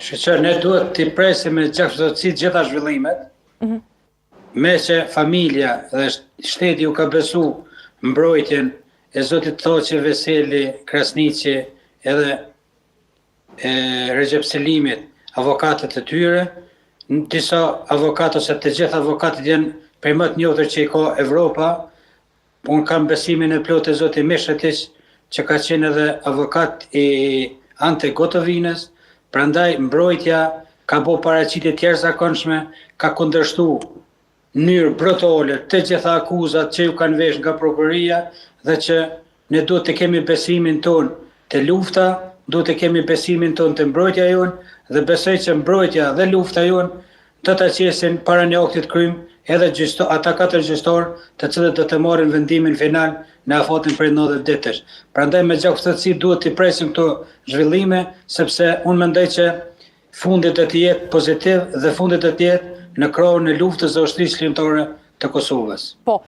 Që ne duhet të presim me gjaktësi gjitha zhvillimet, me që familja dhe shteti u ka besu mbrojtjen e Zotit Thoqi, Veseli, Krasniqi edhe Recep Selimit, avokatët e tyre, në disa avokatë ose të gjithë avokatët janë prej më të njohur që i ka Evropa. Unë kam besimin e plotë e Zotit Meshetić, që ka qenë edhe avokat i Ante Gotovinës, prandaj mbrojtja ka bo paraqitje të jashtëzakonshme, ka kundërshtu në mënyrë brutale të gjitha akuzat që ju kanë vesh nga prokuroria dhe që ne duhet të kemi besimin ton të lufta, duhet të kemi besimin ton të mbrojtja jonë dhe besoj që mbrojtja dhe lufta jonë do ta qesin para një aktit krym edhe ata 4 gjyqtarë të cilët do të marrin vendimin final në afatin për 90 ditësh. Prandaj me gjaktësi duhet të presim këto zhvillime, sepse unë mendoj që fundi do të jetë pozitiv dhe fundi do të jetë në krahun e luftës së ushtrisë shërbimitare të Kosovës. Po,